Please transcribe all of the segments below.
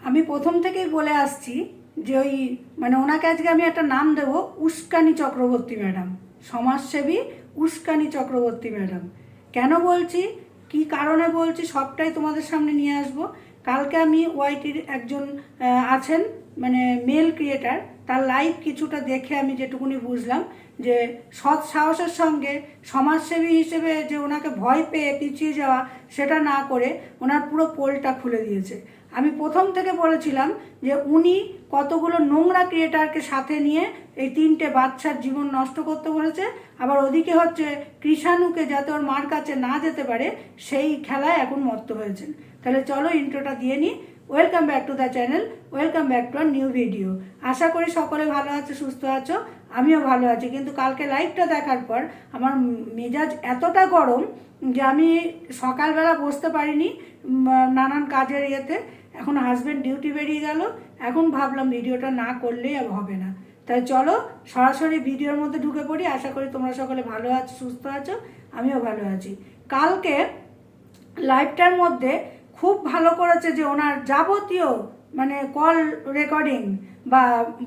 আমি প্রথম থেকেই বলে আসছি যে ওই ওনাকে আজকে আমি একটা নাম দেব, উস্কানি চক্রবর্তী ম্যাডাম, সমাজসেবী উস্কানি চক্রবর্তী ম্যাডাম। কেন বলছি, কি কারণে বলছি, সবটাই তোমাদের সামনে নিয়ে আসব। কালকে আমি ওয়াইটির একজন আছেন মেল ক্রিয়েটার, তার লাইভ কিছুটা দেখে আমি যেটুকুনি বুঝলাম যে সৎ সাহসের সঙ্গে সমাজসেবী হিসেবে যে ওনাকে ভয় পেয়ে পিছিয়ে যাওয়া সেটা না করে ওনার পুরো পোলটা খুলে দিয়েছে। আমি প্রথম থেকে বলেছিলাম যে উনি কতগুলো নোংরা ক্রিয়েটারকে সাথে নিয়ে এই 3টে বাচ্চার জীবন নষ্ট করতে বলেছে, আবার ওদিকে হচ্ছে কৃষাণুকে যাতে ওর মার কাছে না যেতে পারে সেই খেলায় এখন মত্ত হয়েছেন। তাহলে চলো ইন্ট্রোটা দিয়ে নিই। Welcome back to the channel, welcome back to our new video. আশা করি সকলে ভালো আছো, সুস্থ আছো, আমিও ভালো আছি। কিন্তু কালকে লাইভটা দেখার পর আমার মেজাজ এতটা গরম যে আমি সকালবেলা বসতে পারিনি নানান কাজের ইয়েতে। এখন হাজব্যান্ড ডিউটি বেরিয়ে গেল, এখন ভাবলাম ভিডিওটা না করলেই হবে না। তাই চলো সরাসরি ভিডিওর মধ্যে ঢুকে পড়ি। আশা করি তোমরা সকলে ভালো আছো, সুস্থ আছো, আমিও ভালো আছি। কালকে লাইভটার মধ্যে খুব ভালো করেছে যে ওনার যাবতীয় কল রেকর্ডিং বা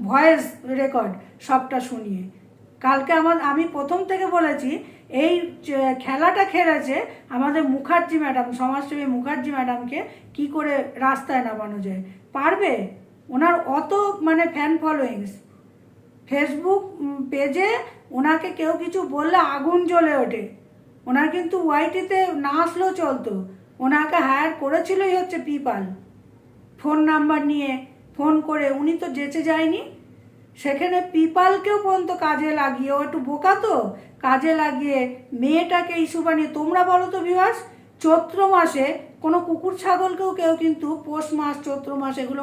ভয়েস রেকর্ড সবটা শুনিয়ে। কালকে আমি প্রথম থেকে বলেছি এই খেলাটা খেলেছে আমাদের মুখার্জি ম্যাডাম, সমাজসেবী মুখার্জি ম্যাডামকে কি করে রাস্তায় নামানো যায়। পারবে? ওনার অত ফ্যান ফলোয়িংস, ফেসবুক পেজে ওনাকে কেউ কিছু বললে আগুন জ্বলে ওঠে। ওনার কিন্তু ওয়াইটিতে না আসলেও চলতো, ওনাকে হায়ার করেছিলই হচ্ছে পিপাল। ফোন নাম্বার নিয়ে ফোন করে উনি তো যেচে যায়নি, সেখানে পিপালকেও পর্যন্ত কাজে লাগিয়ে, ও একটু বোকা তো, কাজে লাগিয়ে মেয়েটাকে ইস্যু বানিয়ে। তোমরা বলো তো ভিউয়ার্স, চৈত্র মাসে কোনো কুকুর ছাগলকেও কেউ কিন্তু পৌষ মাস চৈত্র মাস এগুলো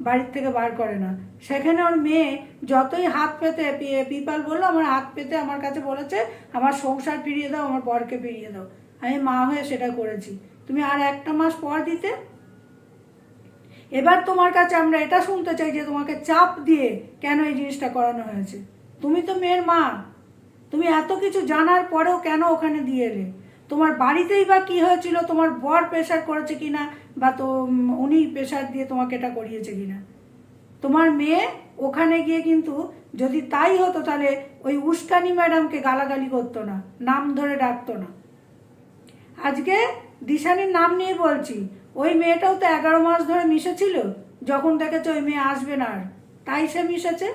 বাড়ির থেকে বার করে না। সেখানে ওর মেয়ে যতই হাত পেতে, পিপাল বললো আমার হাত পেতে আমার কাছে বলেছে আমার সংসার ফিরিয়ে দাও, আমার বরকে ফিরিয়ে দাও। আমি মা হয়ে সেটা করেছি, তুমি আর একটা মাস পর দিতে। এবার তোমার কাছে আমরা এটা শুনতে চাই যে তোমাকে চাপ দিয়ে কেন এই জিনিসটা করানো হয়েছে। তুমি তো মেয়ের মা, তুমি এত কিছু জানার পরেও কেন ওখানে দিয়ে এলে? তোমার বাড়িতেই বা কী হয়েছিল? তোমার বর প্রেশার করেছে কিনা, বা তো উনি প্রেশার দিয়ে তোমাকে এটা করিয়েছে কিনা? তোমার মেয়ে ওখানে গিয়ে কিন্তু যদি তাই হতো তাহলে ওই উস্কানি ম্যাডামকে গালাগালি করতো না, নাম ধরে ডাকতো না। আজকে দিশানির নাম নিয়ে বলছি, ওই মেয়েটাও তো 11 মাস ধরে মিশেছিল, যখন দেখেছে ওই মেয়ে আসবে না আর, তাই সে মিশেছে।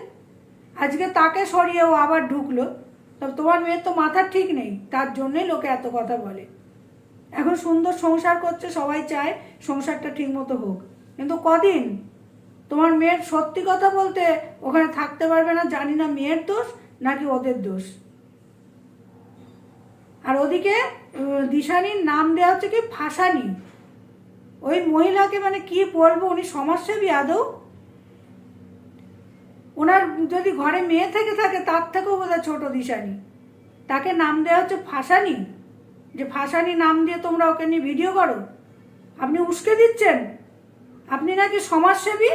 আজকে তাকে সরিয়ে ও আবার ঢুকলো। তবে তোমার মেয়ের তো মাথার ঠিক নেই, তার জন্যই লোকে এত কথা বলে। এখন সুন্দর সংসার করছে, সবাই চায় সংসারটা ঠিক মতো হোক, কিন্তু কদিন? তোমার মেয়ের সত্যি কথা বলতে ওখানে থাকতে পারবে না। জানি না মেয়ের দোষ নাকি ওদের দোষ। আর ওদিকে দিশানির নাম দেওয়া হচ্ছে কি ফাঁসানি। ওই মহিলাকে কি বলবো, উনি সমাজসেবী আদৌ? ওনার যদি ঘরে মেয়ে থেকে থাকে তার থেকেও বোধহয় ছোট দিশানি, তাকে নাম দেওয়া হচ্ছে ফাঁসানি। যে ফাঁসানি নাম দিয়ে তোমরা ওকে নিয়ে ভিডিও করো, আপনি উস্কে দিচ্ছেন। আপনি নাকি সমাজসেবী,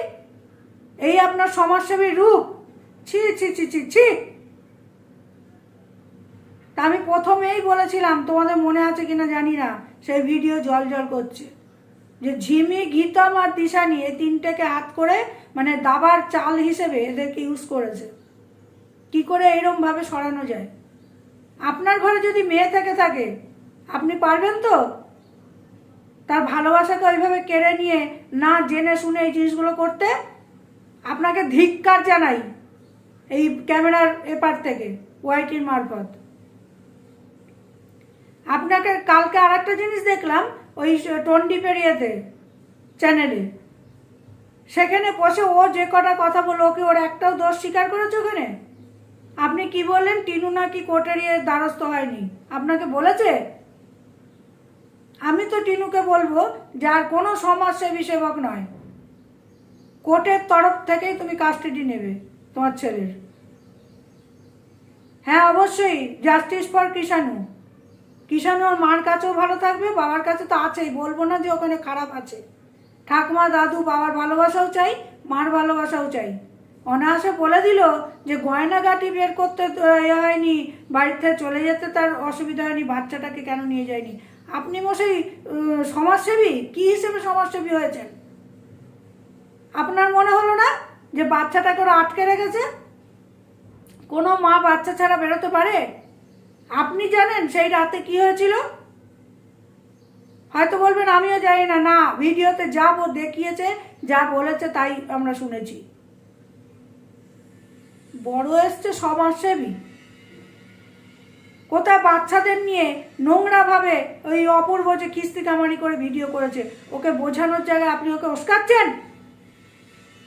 এই আপনার সমাজসেবীর রূপ। ছি ছি ছি ছি ছি। তা আমি প্রথমেই বলেছিলাম, তোমাদের মনে আছে কিনা জানি না, সেই ভিডিও জল জল করছে যে ঝিমি, গীতম আর দিশানি এই 3টেকে হাত করে দাবার চাল হিসেবে এদেরকে ইউজ করেছে। কি করে এরমভাবে সরানো যায়? আপনার ঘরে যদি মেয়ে থেকে থাকে আপনি পারবেন তো তার ভালোবাসাকে ওইভাবে কেড়ে নিয়ে না জেনে শুনে এই জিনিসগুলো করতে? আপনাকে ধিক্কার জানাই এই ক্যামেরার এপার থেকে, ওয়াইটির মারফত। আপনাকে কালকে আর একটা জিনিস দেখলাম ওই টন্ডিপের ইয়েতে চ্যানেলে, সেখানে বসে ও যে কটা কথা বললো, ওকে ওর একটাও দোষ স্বীকার করেছে ওখানে? আপনি কি বললেন টিনু নাকি কোর্টের দ্বারস্থ হয়নি, আপনাকে বলেছে? আমি তো টিনুকে বলবো যে আর কোনো সমাজসেবী সেবক নয়, কোর্টের তরফ থেকেই তুমি কাস্টাডি নেবে তোমার ছেলের। হ্যাঁ অবশ্যই, জাস্টিস ফর কৃষাণু। কৃষাণু ওর মার কাছেও ভালো থাকবে, বাবার কাছে তো আছেই, বলবো না যে ওখানে খারাপ আছে। ঠাকুমা, দাদু, বাবার ভালোবাসাও চাই, মার ভালোবাসাও চাই। অনায়াসে বলে দিল যে গয়নাগাটি বের করতে হয়নি, বাড়িতে চলে যেতে তার অসুবিধা হয়নি, বাচ্চাটাকে কেন নিয়ে যায়নি? আপনি মশাই সমাজসেবী, কী হিসেবে সমাজসেবী হয়েছেন? আপনার মনে হলো না যে বাচ্চাটাকে ওরা আটকে রেখেছে? কোনো মা বাচ্চা ছাড়া বেরোতে পারে? আপনি জানেন সেই রাতে কি হয়েছিল? হয়তো বলবেন আমিও জানি না। না, ভিডিওতে যা দেখিয়েছে, যা বলেছে তাই আমরা শুনেছি। বড় এসছে সমাজসেবী, কোথায় বাচ্চাদের নিয়ে নোংরাভাবে ওই অপূর্ব যে কিস্তি কামারি করে ভিডিও করেছে, ওকে বোঝানোর জায়গায় আপনি ওকে উস্কাচ্ছেন।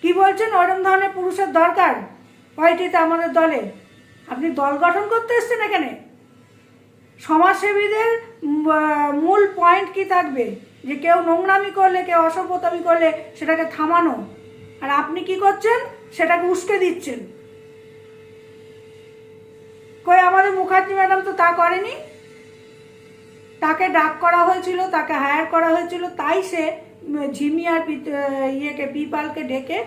কি বলছেন ওরম ধরনের পুরুষের দরকার ওয়াইটিতে আমাদের দলে? আপনি দল গঠন করতে এসছেন এখানে? সমাজসেবীদের মূল পয়েন্ট কি থাকবে? যে কেউ নোংরামি করলে, কেউ অসভ্যতামি করলে সেটাকে থামানো, আর আপনি কি করছেন? সেটাকে উস্কে দিচ্ছেন। কই আমাদের মুখার্জি ম্যাডাম তো তা করেনি। তাকে ডাক করা হয়েছিল, তাকে হায়ার করা হয়েছিল, তাই সে ঝিমি আর পিপালকে ডেকে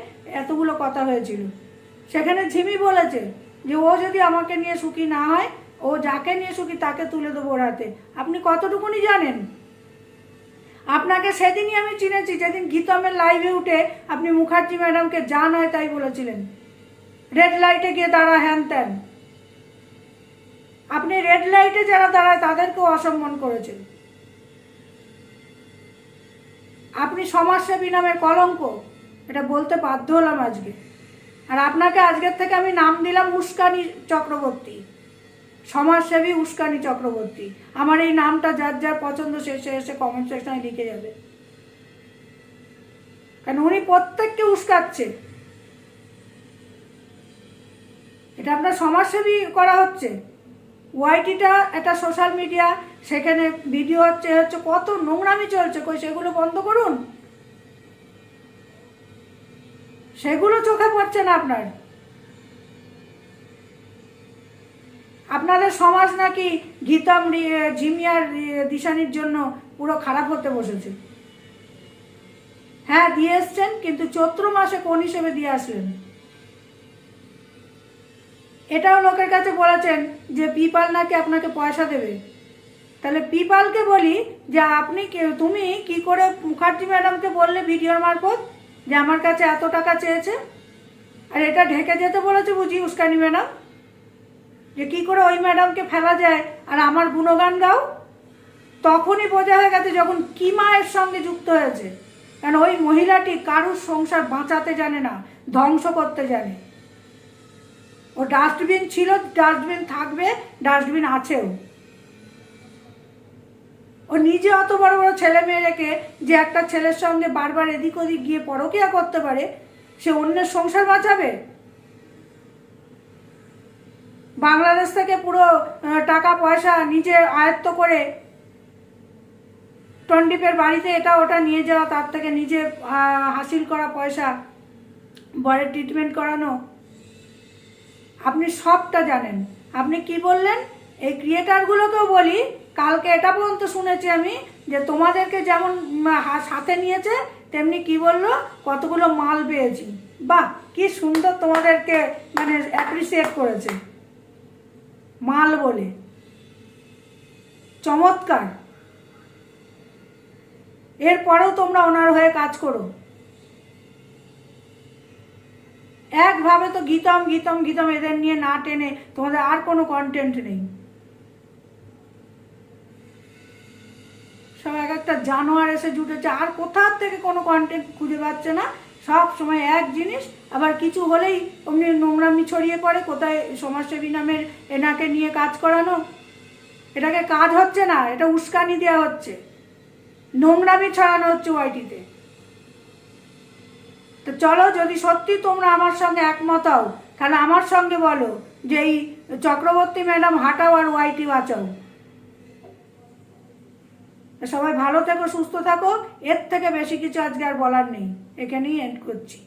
এতগুলো কথা হয়েছিল। সেখানে ঝিমি বলেছে যে ও যদি আমাকে নিয়ে সুখী না হয়, ও যাকে নিয়ে সুখী তাকে তুলে দেবো ওর হাতে। আপনি কতটুকুনি জানেন? আপনাকে সেদিনই আমি চিনেছি, যেদিন গীতমের লাইভে উঠে আপনি মুখার্জি ম্যাডামকে যা নয় তাই বলেছিলেন। রেড লাইটে গিয়ে দাঁড়া, হ্যান ত্যান। আপনি রেড লাইটে যারা দাঁড়ায় তাদেরকেও অসম্মান করেছেন। আপনি সমাজসেবী নামের কলঙ্ক, এটা বলতে বাধ্য হলাম আজকে। আর আপনাকে আজকের থেকে আমি নাম দিলাম উস্কানি চক্রবর্তী, সমাজসেবী উস্কানি চক্রবর্তী। আমার এই নামটা যার যার পছন্দ শেষে এসে কমেন্ট সেকশনে লিখে যাবে, কারণ উনি প্রত্যেককে উস্কাচ্ছে। এটা আপনার সমাজসেবী করা হচ্ছে। ওয়াইটিটা একটা সোশ্যাল মিডিয়া, সেখানে ভিডিও হচ্ছে কত নোংরামি চলছে, কই সেগুলো বন্ধ করুন। সেগুলো চোখে পড়ছে না আপনার? আপনাদের সমাজ নাকি গীতম, ঝিমিয়ার, দিশানির জন্য পুরো খারাপ হতে বসেছে। হ্যাঁ দিয়ে এসছেন, কিন্তু চৈত্র মাসে কোন হিসেবে দিয়ে আসলেন? এটাও লোকের কাছে বলেছেন যে পিপাল নাকি আপনাকে পয়সা দেবে। তাহলে পিপালকে বলি যে তুমি কি করে মুখার্জি ম্যাডামকে বললে ভিডিওর মারফত যে আমার কাছে এত টাকা চেয়েছে? আর এটা ঢেকে যেতে বলেছে বুঝি উস্কানি ম্যাডাম, যে কি করে ওই ম্যাডামকে ফেলা যায় আর আমার গুণগান গাও। তখনই বোঝা হয়ে গেছে যখন কি মায়ের সঙ্গে যুক্ত হয়েছে। কারণ ওই মহিলাটি কারুর সংসার বাঁচাতে জানে না, ধ্বংস করতে জানে। ও ডাস্টবিন ছিল, ডাস্টবিন থাকবে, ডাস্টবিন আছেও। ও নিজে অত বড় বড় ছেলে মেয়ে রেখে যে একটা ছেলের সঙ্গে বারবার এদিক ওদিক গিয়ে পরকীয়া করতে পারে, সে অন্যের সংসার বাঁচাবে? বাংলাদেশ থেকে পুরো টাকা পয়সা নিজে আয়ত্ত করে টন্ডিপের বাড়িতে এটা ওটা নিয়ে যাওয়া, তার থেকে নিজে হাসিল করা পয়সা বরের ট্রিটমেন্ট করানো, আপনি সবটা জানেন। আপনি কি বললেন? এই ক্রিয়েটারগুলোকেও বলি, কালকে এটা পর্যন্ত শুনেছি আমি যে তোমাদেরকে যেমন সাথে নিয়েছে তেমনি কি বললো, কতগুলো মাল পেয়েছি। বাহ, কি সুন্দর তোমাদেরকে মানে অ্যাপ্রিসিয়েট করেছে মাল বলে, চমৎকার। এরপরেও তোমরা ওনার হয়ে কাজ করো। একভাবে তো গীতম গীতম গীতম এদের নিয়ে না টেনে তোমাদের আর কোনো কন্টেন্ট নেই। সব এক একটা জানোয়ার এসে জুটেছে, আর কোথার থেকে কোনো কন্টেন্ট খুঁজে পাচ্ছে না। সব সময় এক জিনিস, আবার কিছু হলেই অমনি নোংরামি ছড়িয়ে পড়ে। কোথায় সমাজসেবী নামের এনাকে নিয়ে কাজ করানো, এটাকে কাজ হচ্ছে না, এটা উস্কানি দেওয়া হচ্ছে, নোংরামি ছড়ানো হচ্ছে ওয়াইটিতে। তো চলো, যদি সত্যি তোমরা আমার সঙ্গে একমত হও তাহলে আমার সঙ্গে বলো যে এই চক্রবর্তী ম্যাডাম হাঁটাও আর ওয়াইটি বাঁচাও। সবাই ভালো থেকো, সুস্থ থাকো। এর থেকে বেশি কিছু আজকে আর বলার নেই, এখানেই এন্ড করছি।